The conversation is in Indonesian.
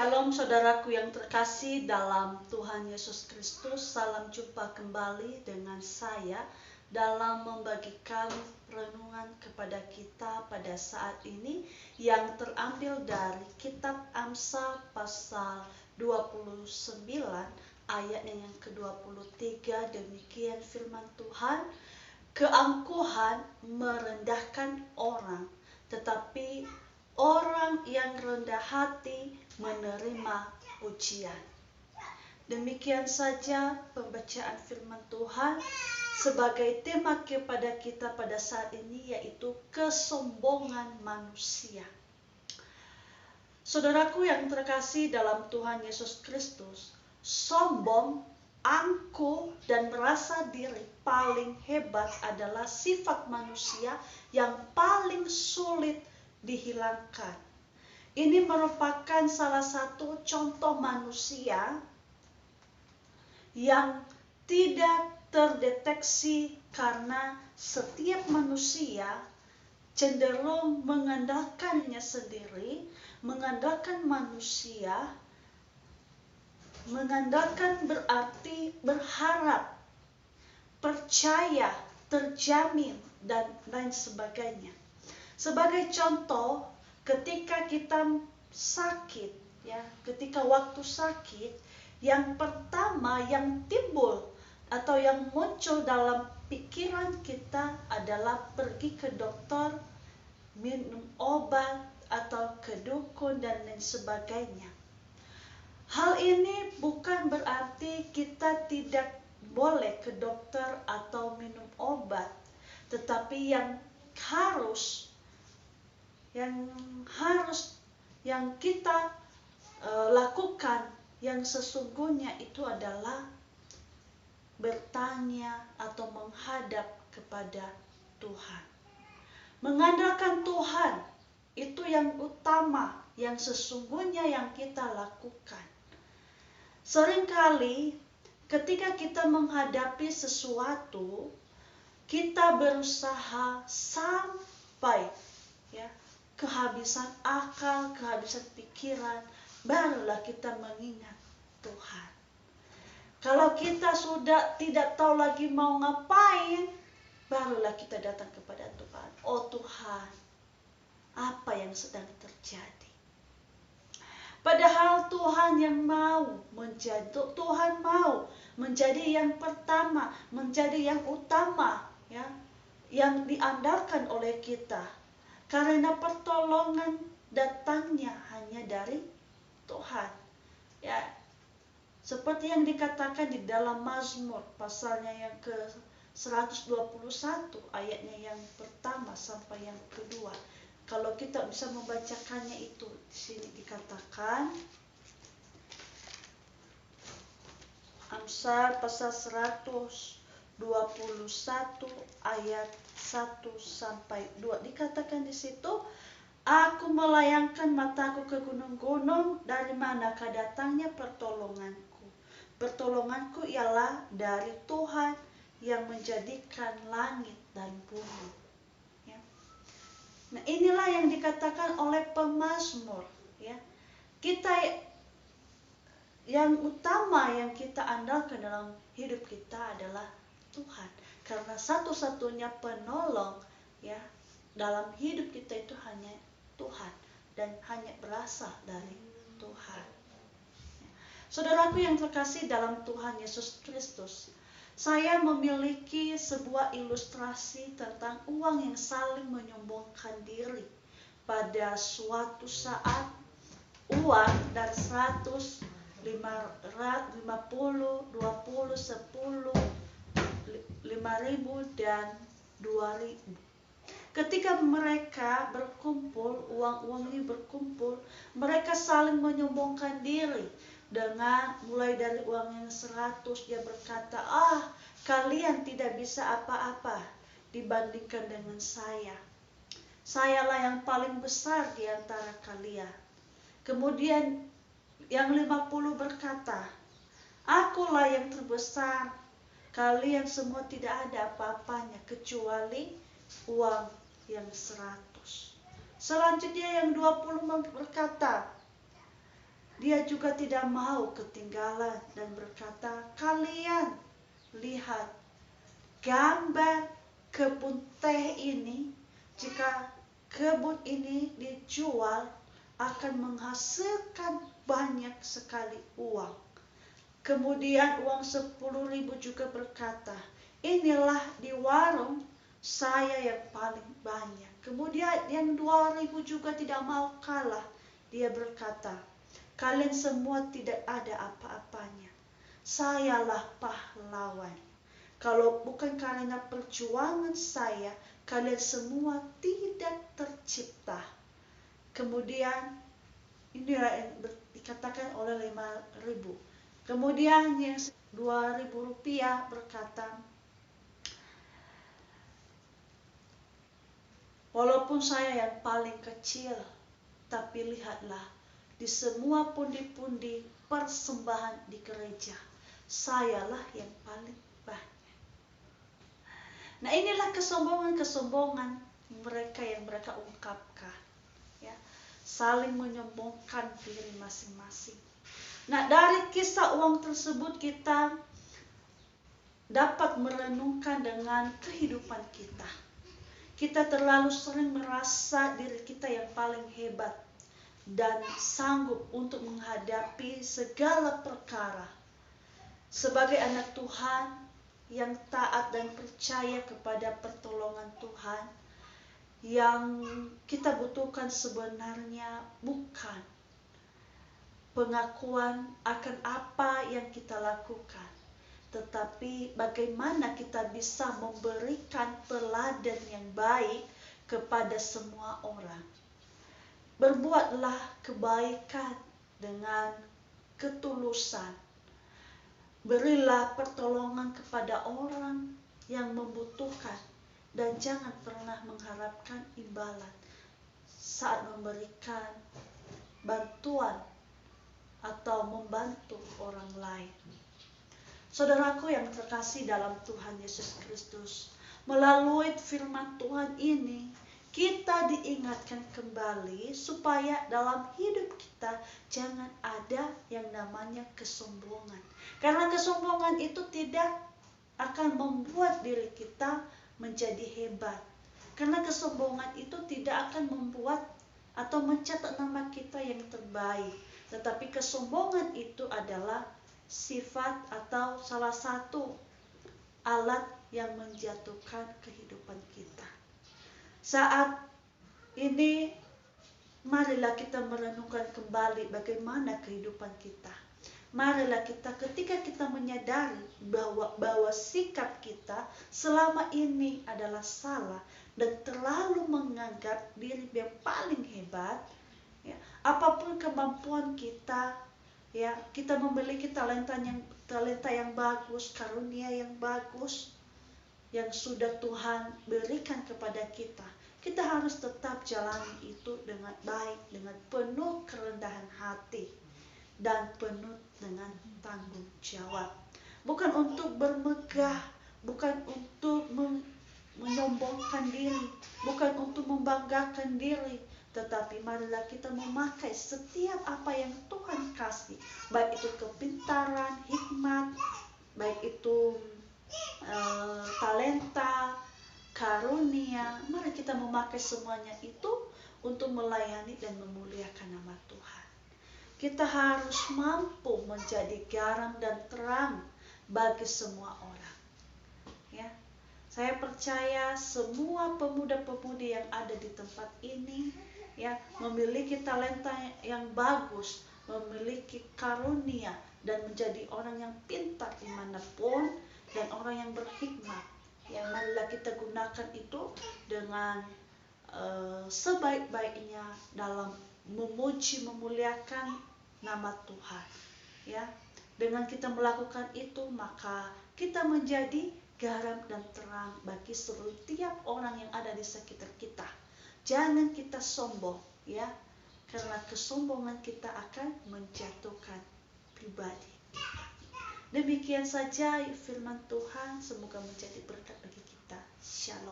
Shalom saudaraku yang terkasih dalam Tuhan Yesus Kristus. Salam jumpa kembali dengan saya dalam membagikan renungan kepada kita pada saat ini yang terambil dari kitab Amsal pasal 29 ayatnya yang ke-23. Demikian firman Tuhan, keangkuhan merendahkan orang, tetapi orang yang rendah hati menerima pujian. Demikian saja pembacaan firman Tuhan sebagai tema kepada kita pada saat ini, yaitu kesombongan manusia. Saudaraku yang terkasih dalam Tuhan Yesus Kristus, sombong, angkuh, dan merasa diri paling hebat adalah sifat manusia yang paling sulit dihilangkan. Ini merupakan salah satu contoh manusia yang tidak terdeteksi karena setiap manusia cenderung mengandalkannya sendiri, mengandalkan manusia. Mengandalkan berarti berharap, percaya, terjamin, dan lain sebagainya. Sebagai contoh, ketika kita sakit, ketika waktu sakit, yang pertama yang timbul atau yang muncul dalam pikiran kita adalah pergi ke dokter, minum obat, atau ke dukun, dan lain sebagainya. Hal ini bukan berarti kita tidak boleh ke dokter atau minum obat, tetapi yang kita lakukan yang sesungguhnya itu adalah bertanya atau menghadap kepada Tuhan. Mengandalkan Tuhan itu yang utama, yang sesungguhnya yang kita lakukan. Seringkali ketika kita menghadapi sesuatu, kita berusaha sampai kehabisan akal, kehabisan pikiran, barulah kita mengingat Tuhan. Kalau kita sudah tidak tahu lagi mau ngapain, barulah kita datang kepada Tuhan. Oh Tuhan, apa yang sedang terjadi? Padahal Tuhan yang mau menjadi yang pertama, menjadi yang utama, yang diandalkan oleh kita. Karena pertolongan datangnya hanya dari Tuhan. Seperti yang dikatakan di dalam Mazmur pasalnya yang ke-121 ayatnya yang pertama sampai yang kedua. Kalau kita bisa membacakannya itu, di sini dikatakan Amsal pasal 121 ayat 1 sampai 2 dikatakan di situ, aku melayangkan mataku ke gunung-gunung, dari manakah datangnya pertolonganku? Pertolonganku ialah dari Tuhan yang menjadikan langit dan bumi. Nah, inilah yang dikatakan oleh pemazmur. Kita yang utama yang kita andalkan dalam hidup kita adalah Tuhan. Karena satu-satunya penolong dalam hidup kita itu hanya Tuhan, dan hanya berasal dari Tuhan. Saudaraku yang terkasih dalam Tuhan Yesus Kristus, saya memiliki sebuah ilustrasi tentang uang yang saling menyombongkan diri. Pada suatu saat, uang dari 100, 50, 20, 10, 5.000 dan 2.000. Ketika mereka berkumpul, uang-uang ini berkumpul, mereka saling menyombongkan diri. Dengan mulai dari uang yang 100, dia berkata, kalian tidak bisa apa-apa dibandingkan dengan saya. Sayalah yang paling besar di antara kalian. Kemudian yang 50 berkata, akulah yang terbesar. Kalian semua tidak ada apa-apanya kecuali uang yang 100. Selanjutnya yang 20 berkata, Dia juga tidak mau ketinggalan dan berkata, kalian lihat gambar kebun teh ini. Jika kebun ini dijual akan menghasilkan banyak sekali uang. Kemudian uang 10.000 juga berkata, inilah di warung saya yang paling banyak. Kemudian yang 2.000 juga tidak mau kalah. Dia berkata, kalian semua tidak ada apa-apanya. Sayalah pahlawan. Kalau bukan karena perjuangan saya, kalian semua tidak tercipta. Kemudian inilah yang dikatakan oleh 5.000. Kemudian yang 2.000 rupiah berkata, walaupun saya yang paling kecil, tapi lihatlah di semua pundi-pundi persembahan di gereja, sayalah yang paling banyak. Nah, inilah kesombongan mereka yang mereka ungkapkan, ya, saling menyombongkan diri masing-masing. Nah, dari kisah uang tersebut kita dapat merenungkan dengan kehidupan kita. Kita terlalu sering merasa diri kita yang paling hebat dan sanggup untuk menghadapi segala perkara. Sebagai anak Tuhan yang taat dan percaya kepada pertolongan Tuhan, yang kita butuhkan sebenarnya bukan pengakuan akan apa yang kita lakukan, tetapi bagaimana kita bisa memberikan teladan yang baik kepada semua orang. Berbuatlah kebaikan dengan ketulusan. Berilah pertolongan kepada orang yang membutuhkan dan jangan pernah mengharapkan imbalan saat memberikan bantuan atau membantu orang lain. Saudaraku yang terkasih dalam Tuhan Yesus Kristus, melalui firman Tuhan ini kita diingatkan kembali supaya dalam hidup kita jangan ada yang namanya kesombongan. Karena kesombongan itu tidak akan membuat diri kita menjadi hebat. Karena kesombongan itu tidak akan membuat atau mencatat nama kita yang terbaik. Tetapi kesombongan itu adalah sifat atau salah satu alat yang menjatuhkan kehidupan kita. Saat ini marilah kita merenungkan kembali bagaimana kehidupan kita. Marilah kita ketika kita menyadari bahwa sikap kita selama ini adalah salah dan terlalu menganggap diri yang paling hebat, ya, apapun kemampuan kita, ya, kita memiliki talenta yang bagus, karunia yang bagus yang sudah Tuhan berikan kepada kita. Kita harus tetap jalani itu dengan baik, dengan penuh kerendahan hati dan penuh dengan tanggung jawab. Bukan untuk bermegah, bukan untuk menyombongkan diri, bukan untuk membanggakan diri, tetapi marilah kita memakai setiap apa yang Tuhan kasih, baik itu kepintaran, hikmat, baik itu talenta, karunia. Mari kita memakai semuanya itu untuk melayani dan memuliakan nama Tuhan. Kita harus mampu menjadi garam dan terang bagi semua orang, ya. Saya percaya semua pemuda-pemudi yang ada di tempat ini, ya, memiliki talenta yang bagus, memiliki karunia dan menjadi orang yang pintar dimanapun dan orang yang berhikmat. Yang marilah kita gunakan itu dengan sebaik-baiknya dalam memuji, memuliakan nama Tuhan, ya. Dengan kita melakukan itu, maka kita menjadi garam dan terang bagi setiap orang yang ada di sekitar kita. Jangan kita sombong, ya, karena kesombongan kita akan menjatuhkan pribadi. Demikian saja firman Tuhan, semoga menjadi berkat bagi kita. Shalom.